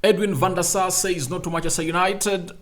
Edwin van der Sar says no to Manchester United.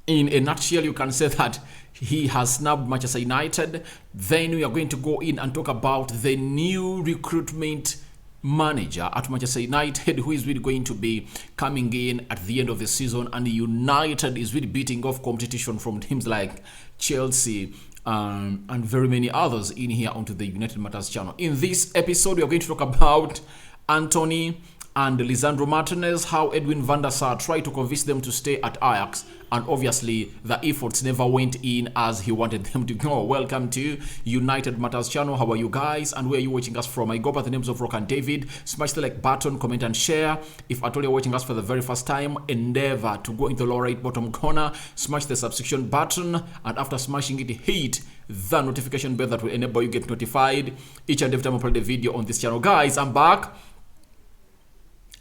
In a nutshell, you can say that he has snubbed Manchester United. Then we are going to go in and talk about the new recruitment manager at Manchester United, who is really going to be coming in at the end of the season, and United is really beating off competition from teams like Chelsea and very many others in here onto the United Matters channel. In this episode, we are going to talk about Antony and Lisandro Martinez, how Edwin van der Sar tried to convince them to stay at Ajax, and obviously the efforts never went in as he wanted them to go. Welcome to United Matters channel. How are you guys, and where are you watching us from? I go by the names of Rock and David. Smash the like button, comment and share. If at all you're watching us for the very first time, endeavor to go into the lower right bottom corner, smash the subscription button, and after smashing it, hit the notification bell that will enable you get notified each and every time I upload a video on this channel. Guys, I'm back.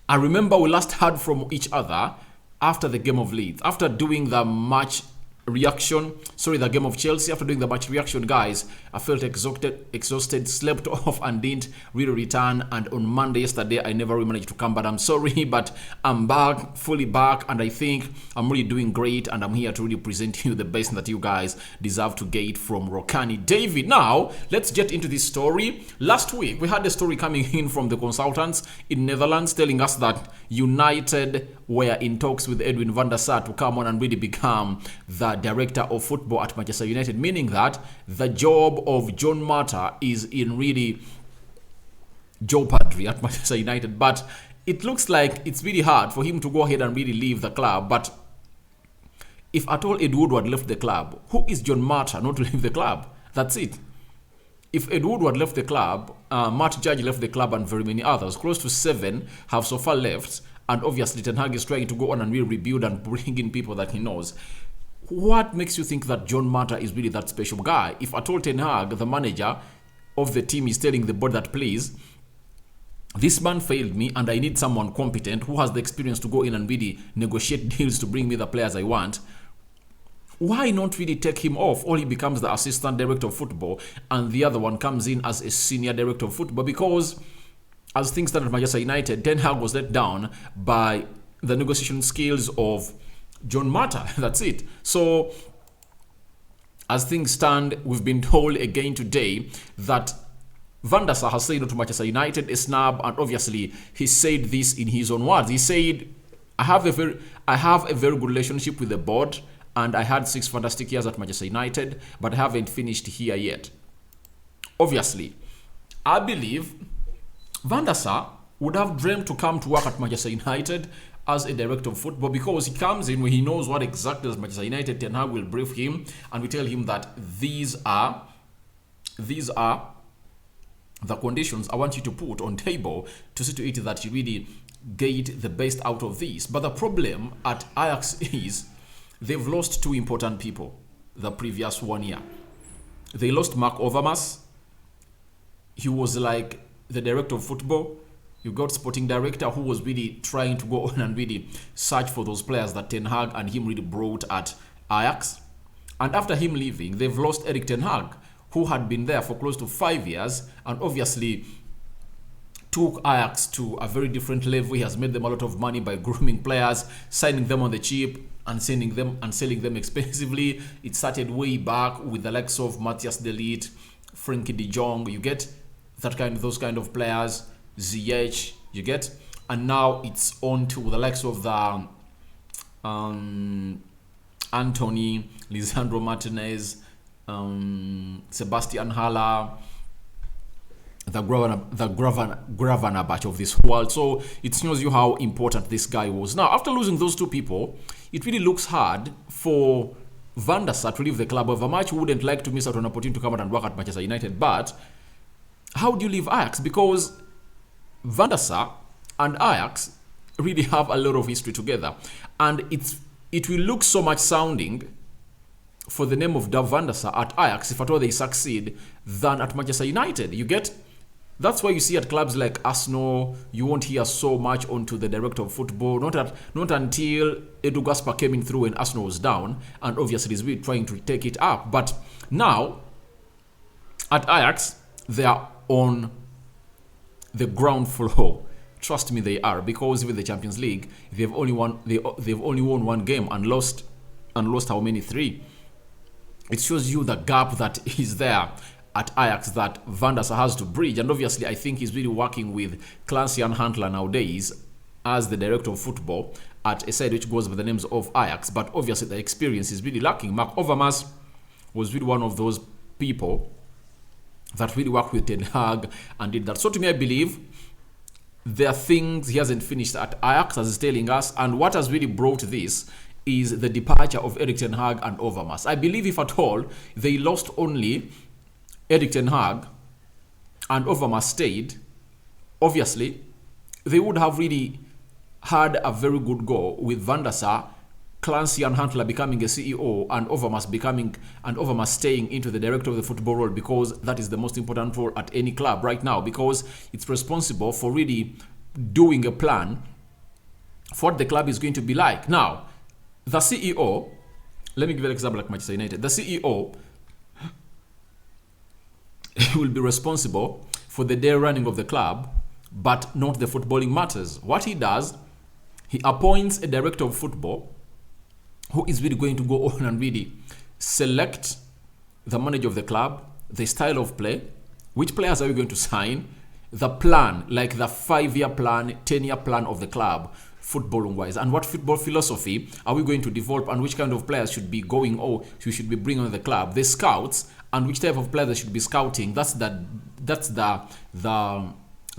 I remember we last heard from each other after the game of Leeds, after doing the match reaction, the game of Chelsea. After doing the match reaction, guys, I felt exhausted, slept off, and didn't really return. And on Monday, yesterday, I never really managed to come, but I'm sorry, but I'm back, fully back, and I think I'm really doing great, and I'm here to really present you the best that you guys deserve to get from Rockani David. Now, let's get into this story. Last week, we had a story coming in from the consultants in Netherlands telling us that United were in talks with Edwin van der Sar to come on and really become the director of football at Manchester United, meaning that the job of John Mata is in really jeopardy at Manchester United. But it looks like it's really hard for him to go ahead and really leave the club. But if at all Ed Woodward left the club, who is John Mata not to leave the club? That's it. If Ed Woodward left the club, Matt Judge left the club, and very many others, close to 7, have so far left. And obviously Ten Hag is trying to go on and really rebuild and bring in people that he knows. What makes you think that John Mata is really that special guy? If at all Ten Hag, the manager of the team, is telling the board that, please, this man failed me and I need someone competent who has the experience to go in and really negotiate deals to bring me the players I want, why not really take him off? Or he becomes the assistant director of football and the other one comes in as a senior director of football? Because as things stand at Manchester United, Ten Hag was let down by the negotiation skills of John Mata. That's it. So, as things stand, we've been told again today that Van der Sar has said no to Manchester United, a snub, and obviously he said this in his own words. He said, I have a very good relationship with the board, and I had 6 fantastic years at Manchester United, but I haven't finished here yet. Obviously, I believe Van der Sar would have dreamed to come to work at Manchester United as a director of football, because he comes in when he knows what exactly as Manchester United. Ten Hag will brief him and we tell him that these are the conditions I want you to put on table to see to it that you really get the best out of this. But the problem at Ajax is they've lost 2 important people the previous 1 year. They lost Mark Overmars. He was like the director of football. You got sporting director who was really trying to go on and really search for those players that Ten Hag and him really brought at Ajax. And after him leaving, they've lost Erik Ten Hag, who had been there for close to 5 years and obviously took Ajax to a very different level. He has made them a lot of money by grooming players, signing them on the cheap and sending them and selling them expensively. It started way back with the likes of Matthias de Ligt, Frankie de Jong, you get those kind of players, ZH, you get, and now it's on to the likes of the Antony, Lisandro Martinez, Sebastian Haller, the Gravenberch of this world. So it shows you how important this guy was. Now, after losing those 2 people, it really looks hard for Van der Sar to leave the club. Over much wouldn't like to miss out on an opportunity to come out and work at Manchester United, but how do you leave Ajax? Because Van der Sar and Ajax really have a lot of history together, and it will look so much sounding for the name of Van der Sar at Ajax, if at all they succeed, than at Manchester United. You get? That's why you see at clubs like Arsenal, you won't hear so much onto the director of football. Not until Edu Gaspar came in through when Arsenal was down, and obviously he's really trying to take it up. But now at Ajax, they are on the ground floor, Trust me, they are, because with the Champions League, they've only won one game and lost how many? 3. It shows you the gap that is there at Ajax that Van der Sar has to bridge. And obviously, I think he's really working with Klaas-Jan Huntelaar nowadays as the director of football at a side which goes by the names of Ajax. But obviously, the experience is really lacking. Mark Overmars was really one of those people that really worked with Ten Hag and did that. So to me, I believe there are things he hasn't finished at Ajax, as he's telling us. And what has really brought this is the departure of Erik Ten Hag and Overmars. I believe if at all they lost only Erik Ten Hag and Overmars stayed, obviously they would have really had a very good go with Van der Sar, Klaas-Jan Huntelaar becoming a CEO, and Overmars staying into the director of the football role, because that is the most important role at any club right now, because it's responsible for really doing a plan for what the club is going to be like. Now, the CEO, let me give an example like Manchester United. The CEO will be responsible for the day running of the club, but not the footballing matters. What he does, he appoints a director of football who is really going to go on and really select the manager of the club, the style of play, which players are we going to sign, the plan, like the 5-year plan, 10-year plan of the club, footballing wise, and what football philosophy are we going to develop, and which kind of players should be going or who should be bringing on the club, the scouts, and which type of players they should be scouting. That's the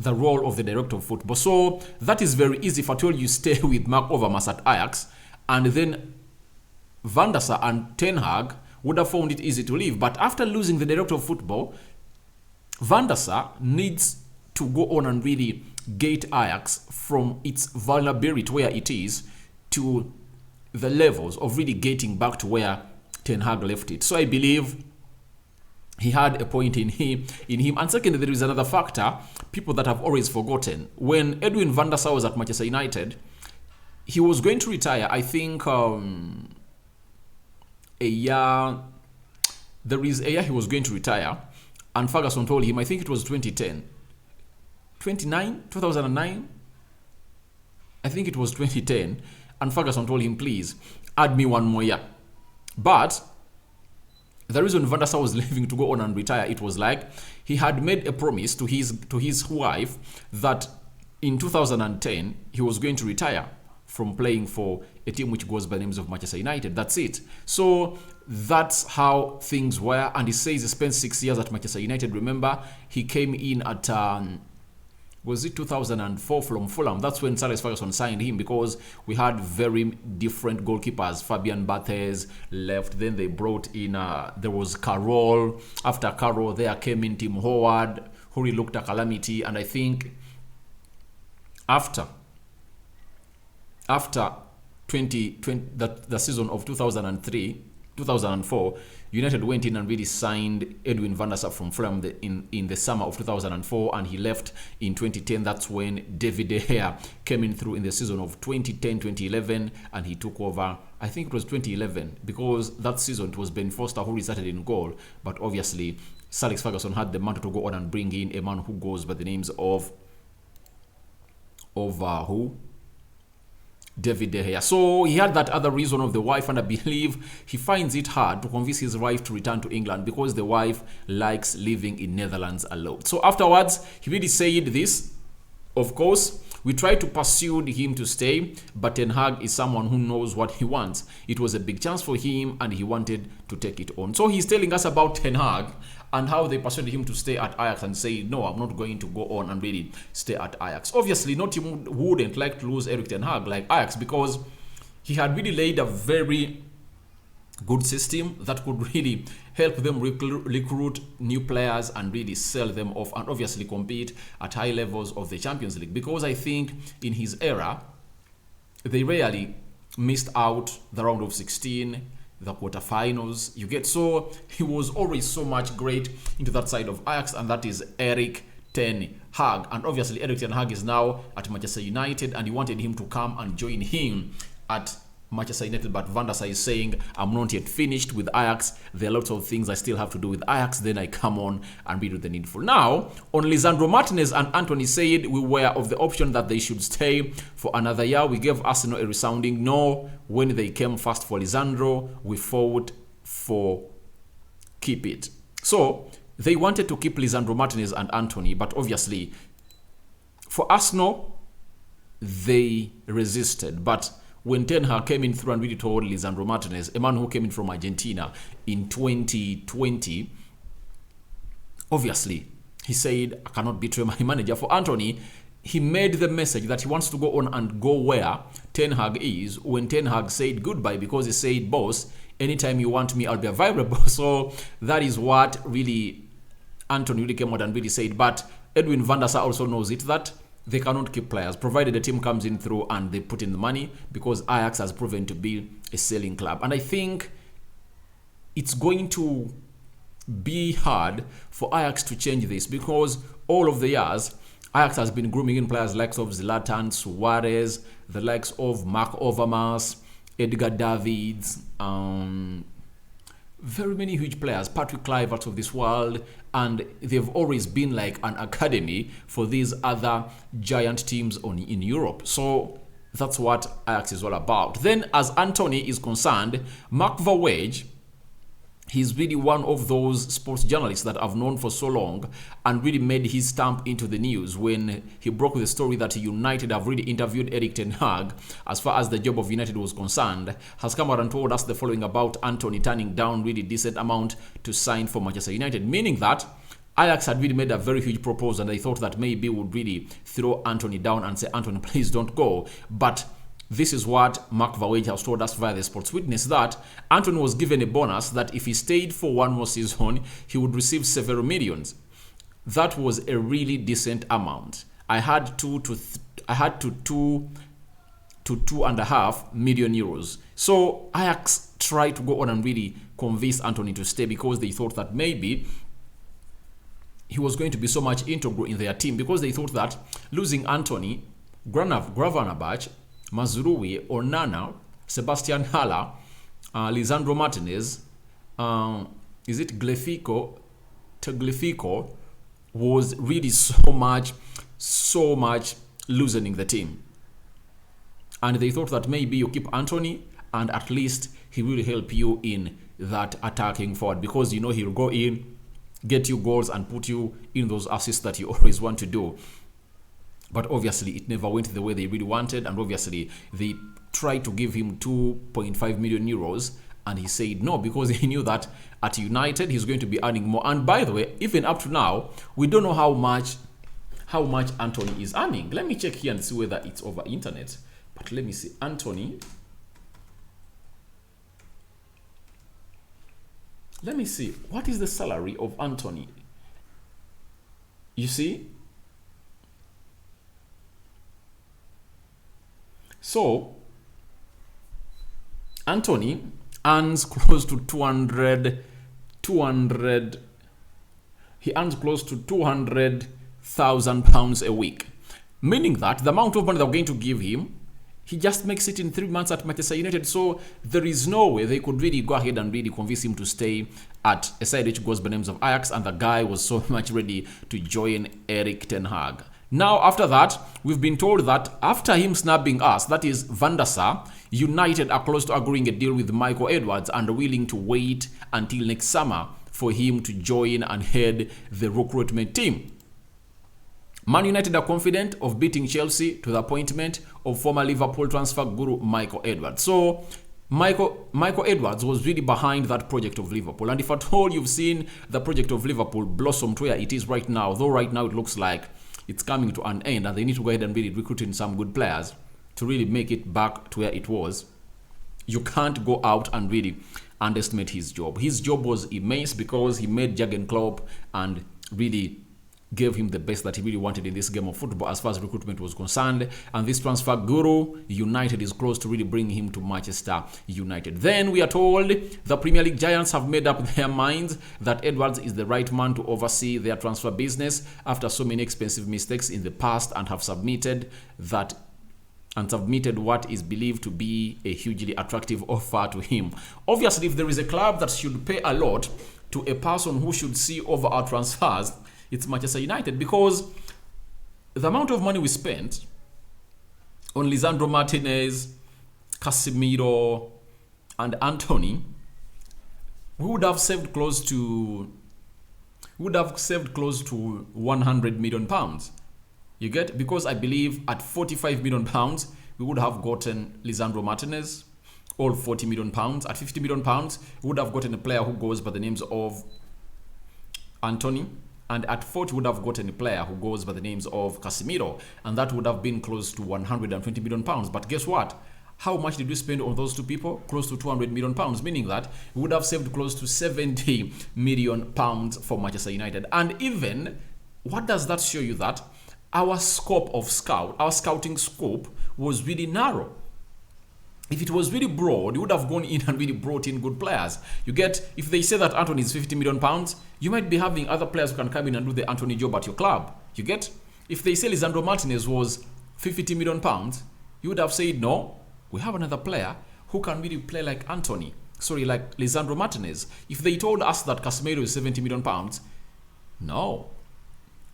role of the director of football. So that is very easy. If at all you stay with Mark Overmars at Ajax, and then Van der Sar and Ten Hag would have found it easy to leave. But after losing the director of football, Van der Sar needs to go on and really get Ajax from its vulnerability where it is to the levels of really getting back to where Ten Hag left it. So I believe he had a point in him. And secondly, there is another factor people that have always forgotten. When Edwin van der Sar was at Manchester United, he was going to retire, I think, there is a year he was going to retire, and Ferguson told him, I think it was 2009, I think it was 2010, and Ferguson told him, please, add me one more year. But the reason Van der Sar was leaving to go on and retire, it was like he had made a promise to his wife that in 2010 he was going to retire from playing for a team which goes by the names of Manchester United. That's it. So that's how things were. And he says he spent 6 years at Manchester United. Remember, he came in at was it 2004 from Fulham? That's when Sir Alex Ferguson signed him, because we had very different goalkeepers. Fabian Barthez left. Then they brought in, there was Carroll. After Carroll, there came in Tim Howard, who really looked a calamity. And I think after 2020, the season of 2004, United went in and really signed Edwin van der Sar from Fulham in the summer of 2004, and he left in 2010. That's when David De Gea came in through in the season of 2010-2011, and he took over. I think it was 2011, because that season it was Ben Foster who started in goal, but obviously Sir Alex Ferguson had the mantle to go on and bring in a man who goes by the names of who? David De Gea. So he had that other reason of the wife, and I believe he finds it hard to convince his wife to return to England, because the wife likes living in Netherlands alone. So afterwards, he really said this, of course, we tried to pursue him to stay, but Ten Hag is someone who knows what he wants. It was a big chance for him, and he wanted to take it on. So he's telling us about Ten Hag and how they persuaded him to stay at Ajax and say, no, I'm not going to go on and really stay at Ajax. Obviously, not team wouldn't like to lose Erik Ten Hag like Ajax, because he had really laid a very good system that could really help them recruit new players and really sell them off, and obviously compete at high levels of the Champions League. Because I think in his era, they rarely missed out the round of 16, the quarterfinals, you get. So he was always so much great into that side of Ajax, and that is Erik Ten Hag. And obviously Erik Ten Hag is now at Manchester United, and he wanted him to come and join him at Manchester United, but Van der Sar is saying, I'm not yet finished with Ajax. There are lots of things I still have to do with Ajax. Then I come on and read the needful. Now, on Lisandro Martinez and Antony said we were of the option that they should stay for another year. We gave Arsenal a resounding no when they came first for Lisandro. We fought for keep it. So, they wanted to keep Lisandro Martinez and Antony, but obviously, for Arsenal, they resisted. But when Ten Hag came in through and really told Lisandro Martinez, a man who came in from Argentina in 2020, obviously, he said, I cannot betray my manager. For Antony, he made the message that he wants to go on and go where Ten Hag is when Ten Hag said goodbye, because he said, boss, anytime you want me, I'll be available. So that is what really Antony really came out and really said. But Edwin van der Sar also knows it, that they cannot keep players, provided the team comes in through and they put in the money, because Ajax has proven to be a selling club. And I think it's going to be hard for Ajax to change this, because all of the years, Ajax has been grooming in players likes of Zlatan, Suarez, the likes of Mark Overmars, Edgar Davids, very many huge players, Patrick Kluivert of this world, and they've always been like an academy for these other giant teams in Europe. So that's what Ajax is all about. Then, as Antony is concerned, Mark Verwege, he's really one of those sports journalists that I've known for so long and really made his stamp into the news when he broke the story that United have really interviewed Erik ten Hag as far as the job of United was concerned, has come out and told us the following about Antony turning down really decent amount to sign for Manchester United, meaning that Ajax had really made a very huge proposal and they thought that maybe would really throw Antony down and say, Antony, please don't go. But this is what Mark Verwege has told us via the Sports Witness, that Antony was given a bonus that if he stayed for one more season, he would receive several millions. That was a really decent amount. I had 2 to 2.5 million euros. So Ajax tried to go on and really convince Antony to stay, because they thought that maybe he was going to be so much integral in their team, because they thought that losing Antony, Gravenberch, Mazrui, Onana, Sebastian Haller, Lisandro Martinez, is it Tagliafico, was really so much loosening the team. And they thought that maybe you keep Antony and at least he will help you in that attacking forward, because you know he'll go in, get you goals and put you in those assists that you always want to do. But obviously, it never went the way they really wanted. And obviously, they tried to give him 2.5 million euros. And he said no, because he knew that at United, he's going to be earning more. And by the way, even up to now, we don't know how much Antony is earning. Let me check here and see whether it's over internet. But let me see. Antony. Let me see. What is the salary of Antony? You see? So, Antony earns close to 200, he earns close to £200,000 a week. Meaning that the amount of money they're going to give him, he just makes it in 3 months at Manchester United. So there is no way they could really go ahead and really convince him to stay at a side which goes by the names of Ajax, and the guy was so much ready to join Erik ten Hag. Now, after that, we've been told that after him snubbing us, that is Van der Sar, United are close to agreeing a deal with Michael Edwards and are willing to wait until next summer for him to join and head the recruitment team. Man United are confident of beating Chelsea to the appointment of former Liverpool transfer guru Michael Edwards. So, Michael Edwards was really behind that project of Liverpool. And if at all you've seen the project of Liverpool blossom to where it is right now, though right now it looks like it's coming to an end and they need to go ahead and really recruit in some good players to really make it back to where it was, you can't go out and really underestimate his job. His job was immense, because he made Jurgen Klopp and really gave him the best that he really wanted in this game of football as far as recruitment was concerned. And this transfer guru, United is close to really bring him to Manchester United. Then we are told the Premier League giants have made up their minds that Edwards is the right man to oversee their transfer business after so many expensive mistakes in the past, and have submitted that and submitted what is believed to be a hugely attractive offer to him. Obviously, if there is a club that should pay a lot to a person who should see over our transfers, it's Manchester United, because the amount of money we spent on Lisandro Martinez, Casemiro, and Antony, we would have saved close to 100 million pounds. You get? Because I believe at 45 million pounds, we would have gotten Lisandro Martinez, or 40 million pounds. At 50 million pounds, we would have gotten a player who goes by the names of Antony. And at 40, we would have gotten a player who goes by the names of Casemiro. And that would have been close to 120 million pounds. But guess what? How much did we spend on those two people? Close to 200 million pounds, meaning that we would have saved close to 70 million pounds for Manchester United. And even, what does that show you? That our scouting scope was really narrow. If it was really broad, you would have gone in and really brought in good players. You get, if they say that Antony is 50 million pounds, you might be having other players who can come in and do the Antony job at your club. You get, if they say Lisandro Martinez was 50 million pounds, you would have said, no, we have another player who can really play like Antony. Sorry, like Lisandro Martinez. If they told us that Casemiro is 70 million pounds, no.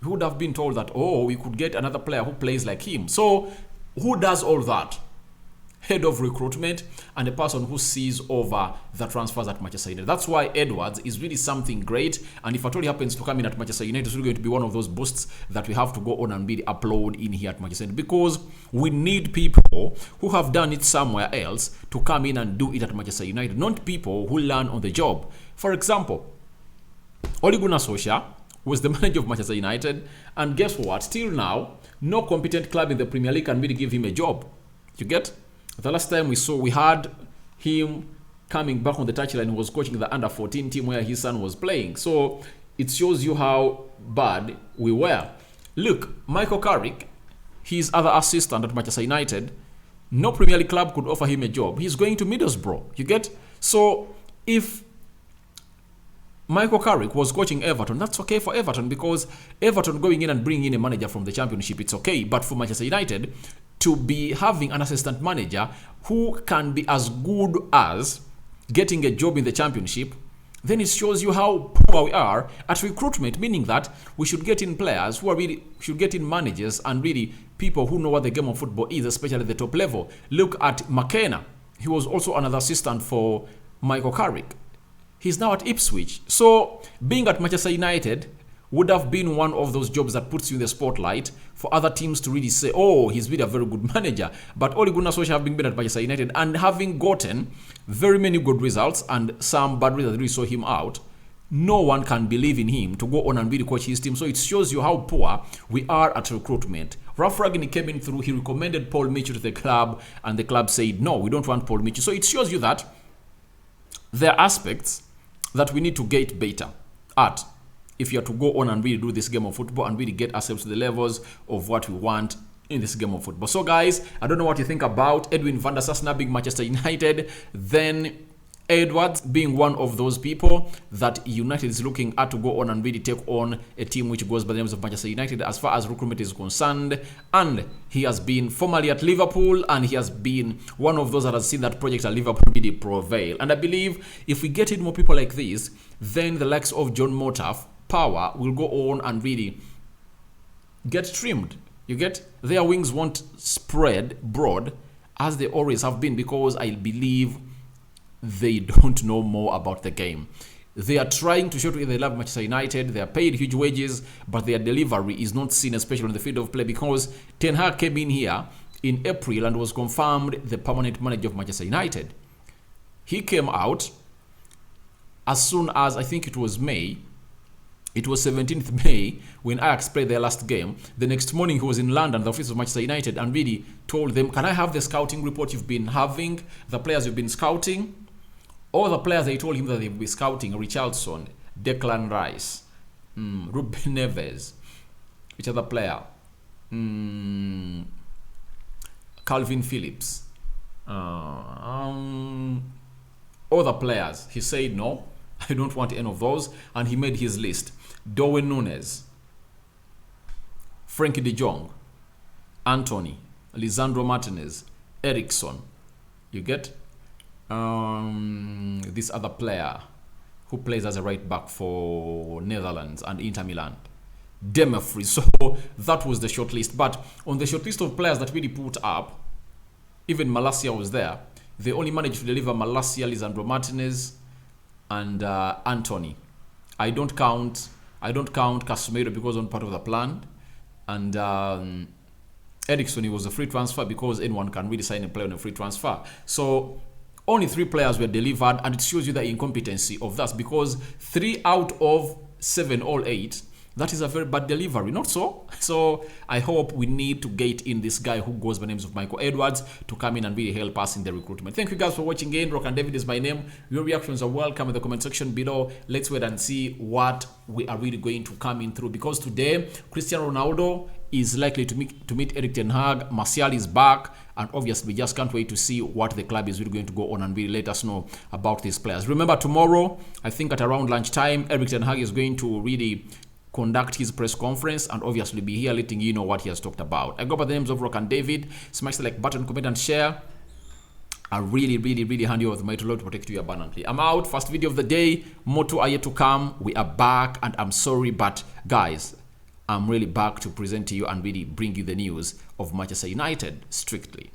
We would have been told that, oh, we could get another player who plays like him. So, who does all that? Head of recruitment and a person who sees over the transfers at Manchester United. That's why Edwards is really something great. And if at all he happens to come in at Manchester United, it's really going to be one of those boosts that we have to go on and really upload in here at Manchester United, because we need people who have done it somewhere else to come in and do it at Manchester United, not people who learn on the job. For example, Ole Gunnar Solskjaer was the manager of Manchester United, and guess what? Till now, no competent club in the Premier League can really give him a job. You get? The last time we had him coming back on the touchline, he was coaching the under-14 team where his son was playing. So it shows you how bad we were. Look, Michael Carrick, his other assistant at Manchester United, no Premier League club could offer him a job. He's going to Middlesbrough. You get? So if Michael Carrick was coaching Everton, that's okay for Everton, because Everton going in and bringing in a manager from the Championship, it's okay. But for Manchester United to be having an assistant manager who can be as good as getting a job in the Championship, then it shows you how poor we are at recruitment, meaning that we should get in players who are really, should get in managers and really people who know what the game of football is, especially at the top level. Look at McKenna. He was also another assistant for Michael Carrick. He's now at Ipswich. So being at Manchester United would have been one of those jobs that puts you in the spotlight for other teams to really say, oh, he's been a very good manager. But Ole Gunnar Solskjaer having been at Manchester United and having gotten very many good results and some bad results that really saw him out, no one can believe in him to go on and really coach his team. So it shows you how poor we are at recruitment. Ralph Ragnick came in through, he recommended Paul Mitchell to the club, and the club said, no, we don't want Paul Mitchell. So it shows you that there are aspects that we need to get better at if you are to go on and really do this game of football and really get ourselves to the levels of what we want in this game of football. So guys, I don't know what you think about Edwin van der Sar snapping Manchester United, then Edwards being one of those people that United is looking at to go on and really take on a team which goes by the names of Manchester United as far as recruitment is concerned. And he has been formerly at Liverpool, and he has been one of those that has seen that project at Liverpool really prevail. And I believe if we get in more people like this, then the likes of John Motaf Power will go on and really get trimmed. You get? Their wings won't spread broad as they always have been, because I believe they don't know more about the game. They are trying to show to you they love Manchester United. They are paid huge wages, but their delivery is not seen, especially on the field of play, because Ten Hag came in here in April and was confirmed the permanent manager of Manchester United. He came out as soon as, I think it was May. It was 17th May when Ajax played their last game. The next morning he was in London, the office of Manchester United, and really told them, can I have the scouting report you've been having, the players you've been scouting? All the players, they told him that they would be scouting: Richarlison, Declan Rice, Ruben Neves, which other player? Calvin Phillips. All the players. He said, no, I don't want any of those. And he made his list. Darwin Núñez, Frankie de Jong, Antony, Lisandro Martinez, Eriksson. You get this other player who plays as a right back for Netherlands and Inter Milan, Demefree. So that was the shortlist. But on the shortlist of players that really put up, even Malacia was there. They only managed to deliver Malacia, Lisandro Martinez, and Antony. I don't count Casemiro because on part of the plan, and Eriksson, he was a free transfer because anyone can really sign a player on a free transfer. So only 3 players were delivered, and it shows you the incompetency of that, because 3 out of 7, all 8, that is a very bad delivery, not so? So I hope we need to get in this guy who goes by the names of Michael Edwards to come in and really help us in the recruitment. Thank you guys for watching again. Rock and David is my name. Your reactions are welcome in the comment section below. Let's wait and see what we are really going to come in through, because today Cristiano Ronaldo is likely to meet Erik ten Hag. Martial is back, and obviously we just can't wait to see what the club is really going to go on and really let us know about these players. Remember, tomorrow, I think at around lunchtime, Erik ten Hag is going to really conduct his press conference and obviously be here letting you know what he has talked about. I go by the names of Rock and David. Smash the like button, comment and share. I really hand you over to my Lord to protect you abundantly. I'm out. First video of the day. More are yet to come. We are back, and I'm sorry, but guys, I'm really back to present to you and really bring you the news of Manchester United strictly.